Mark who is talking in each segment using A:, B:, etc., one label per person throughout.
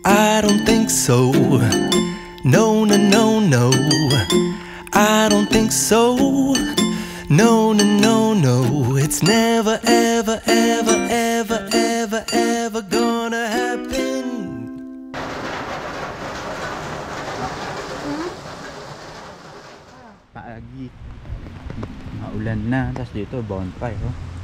A: I don't think so. No, no, no, no. I don't think so. No, no, no, no. It's never, ever, ever, ever, ever, ever gonna happen.
B: Paagi. Maulan na. Tapos dito bonfire. Oh.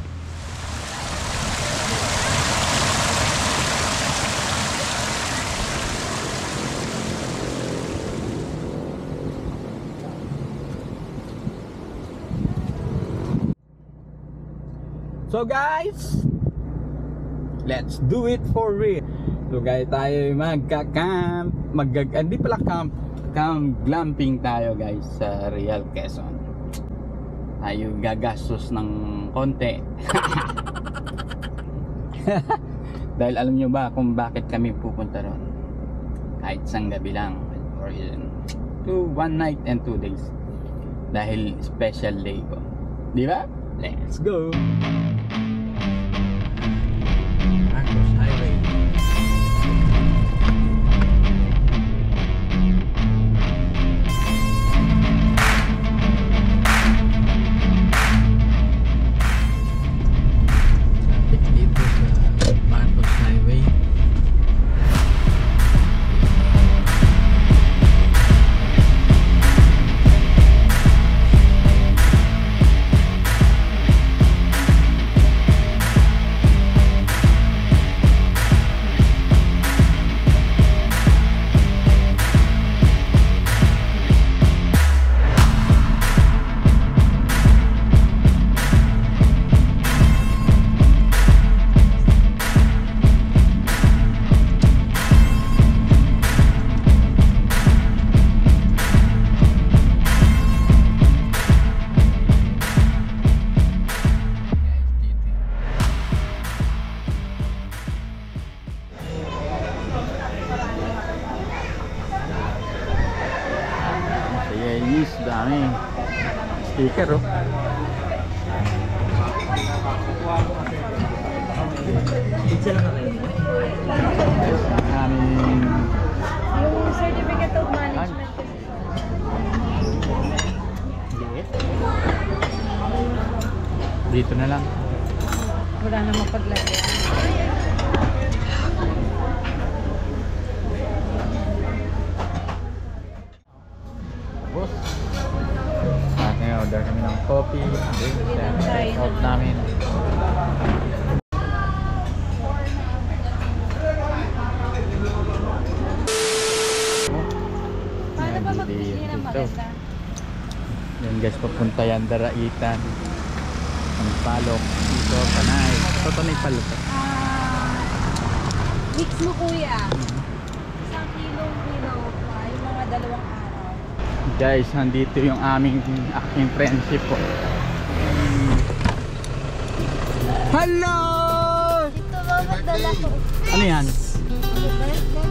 B: So guys, let's do it for real. So guys, tayo magka-camp, hindi pala camp, glamping tayo guys sa Real Quezon. Tayo gagastos ng konti. Dahil alam nyo ba kung bakit kami pupunta ron? Kahit isang gabi lang, or one night and 2 days. Dahil special day ko, di ba? Let's go! Dami sticker oh.
C: Yung certificate of management
B: dito na lang.
C: wala na mapaglagay.
B: Boss, order kami ng coffee, drinks, and take out namin.
C: Paano ba magbili ng maganda?
B: Yan guys, papunta yan Daraitan. Ang palok dito, Panay. Ito na yung palok.
C: Mix mo kuya. Isang kilong yung mga 2 araw.
B: Guys, nandito yung aking friendship po. Hello!
C: Ito ba magdala ko?
B: Ano yan?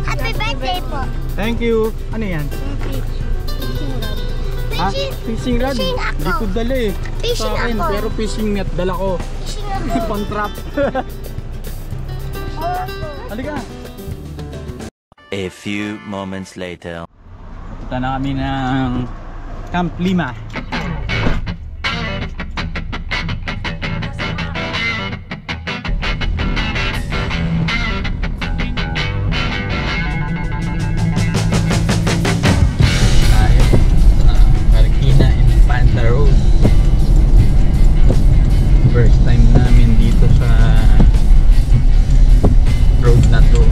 C: Happy birthday po.
B: Thank you. Ano yan? Ha? Fishing rod? Hindi ko dala eh. Sa akin, pero fishing net dala ko. Pang-trap. Halika.
D: A few moments later.
B: Punta na kami ng Camp Lima. Marikina Infanta Road. First time namin dito sa road na to.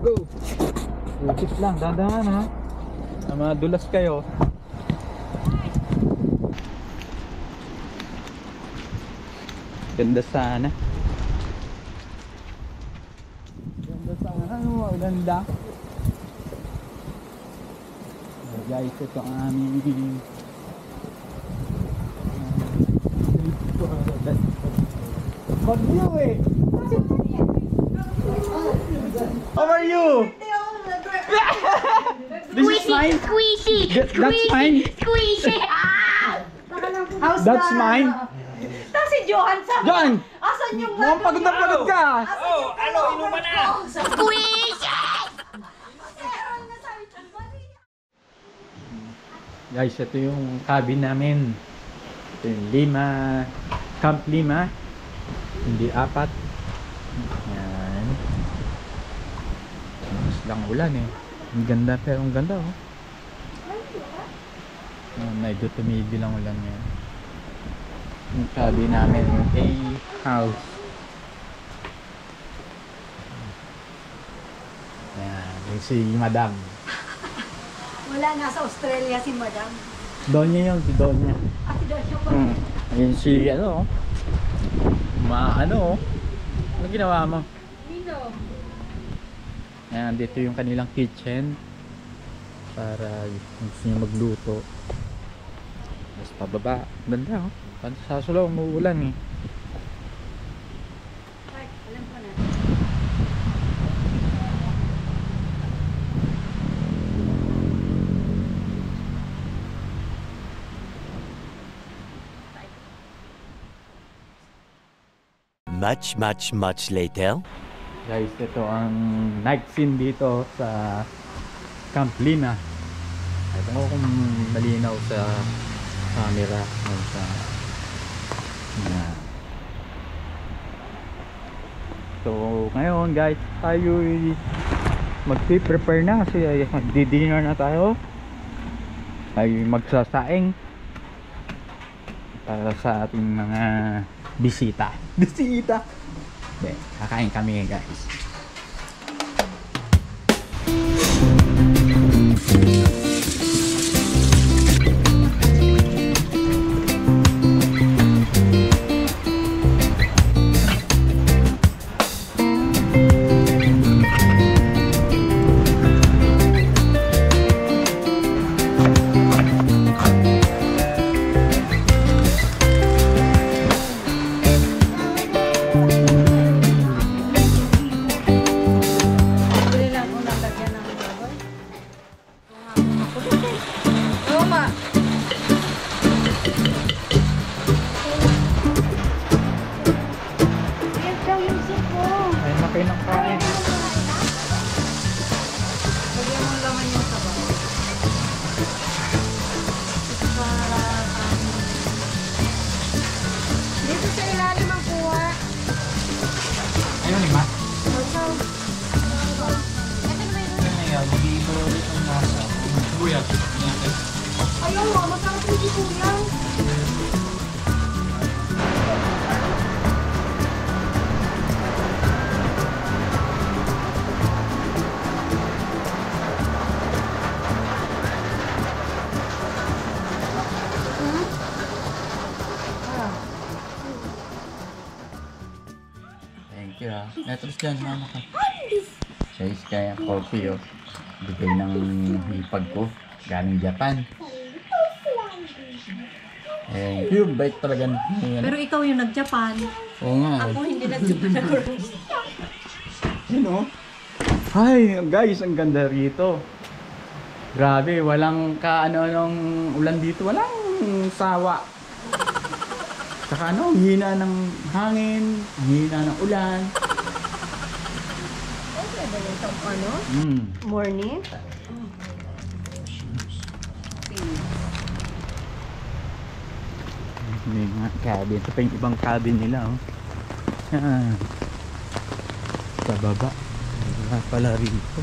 B: go. Ukit lang, dandahan ha. Madulas kayo. Ganda sana. Ganda sana, maganda. Guys, ito ang aming What view eh? How are you? This is mine.
C: Squeezy!
B: That's mine.
C: Squeezy! Ah!
B: That's mine.
C: Tapos si Johan sa...
B: John!
C: Asan yung...
B: Mukhang pagod na pagod ka.
C: Squeezy!
B: Guys, ito yung cabin namin. Ito yung Camp 5. Hindi 4. Yan. Mas lang ulan eh. Ang ganda, pero ang ganda oh. Medyo tumigil ang ulan ngayon. Yung cabin namin, yung A-house. Yan, yung si Madam.
C: Wala, nasa Australia si Madam.
B: Donya yun, si Donya.
C: Ate Donya po.
B: Ayun si ano, ano ginawa mo?
C: Nino.
B: Ayan, dito yung kanilang kitchen para kung gusto nyo magluto. Mas pababa, ganda oh. Sa Sulaw, umuulan eh.
C: Ay, alam ko na.
D: Much later.
B: Guys, ito ang night scene dito sa Camp 5. Ito ko kung malinaw sa camera o sa so ngayon guys, tayo magpi-prepare na kasi magdi-dinner na tayo. Ay magsasaing para sa ating mga bisita. Okay, kakain kami guys.
C: Bili lang kung nalagyan ng baboy. Roma! Ayan daw yung suko.
B: Ay makay ng kain.
C: Lagyan mo laman yung sabaw. Dito sa ilalim ang kuha.
B: Ayun ni Ma.
C: Ito na ba yun? Ayaw mo, masarap yung sibuyas.
B: Thank you ah. Netros dyan, mama ka. Guys, kaya coffee oh. Bigay ng hipag ko. Galing Japan. Thank you, bait talaga.
C: Pero ikaw yung nag-Japan.
B: Oo nga.
C: Ako hindi nag-Japan ako.
B: Yun oh. Hi guys, ang ganda rito. Grabe, walang kaano-anong ulan dito. Walang sawa. Saka ano, ang hina ng hangin, ang hina ng ulan.
C: Okay ba yung ano? Morning?
B: May mga cabin. Ito pa yung ibang cabin nila oh. Yan. Sa baba. Wala pala rito.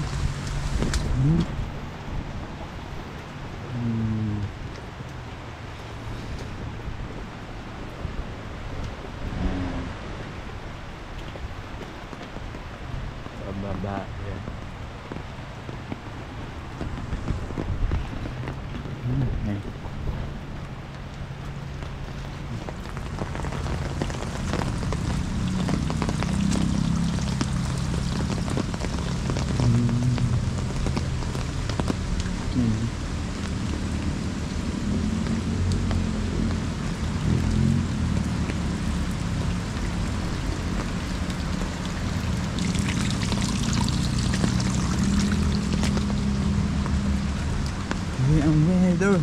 B: Sa baba. Yan. weather.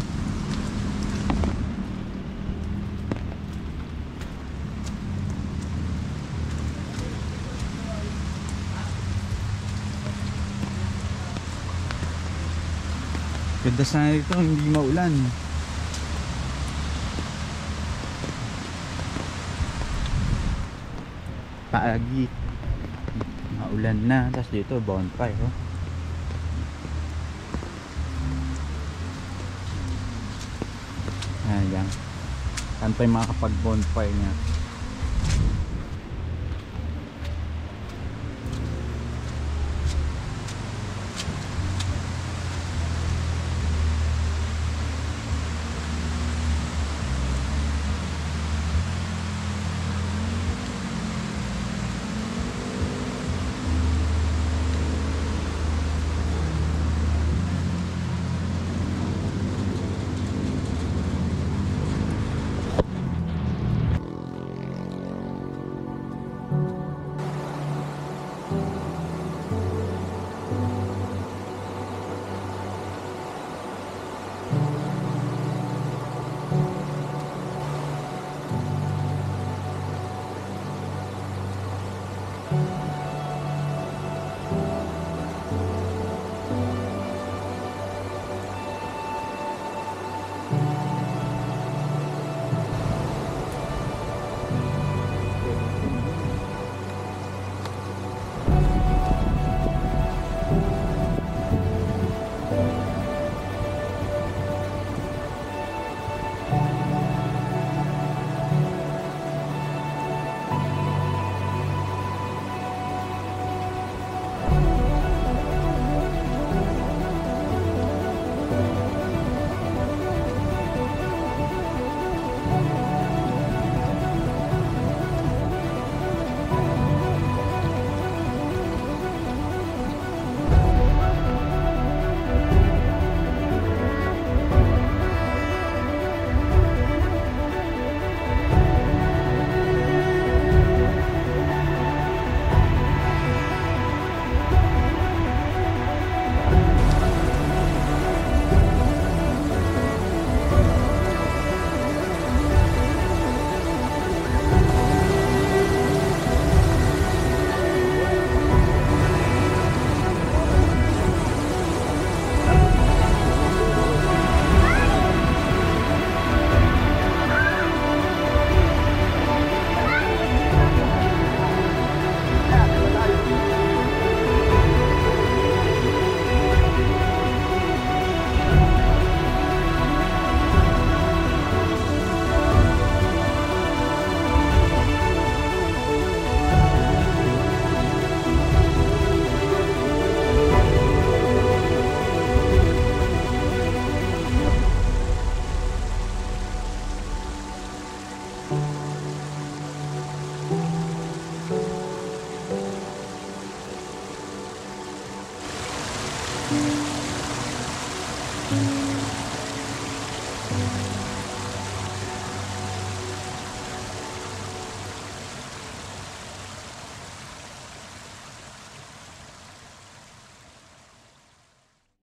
B: Ganda sana dito, hindi maulan. Paagi. Maulan na, tapos dito bonfire, oh. Ayan. Saan tayo makakapag bonfire niya?
C: Thank you.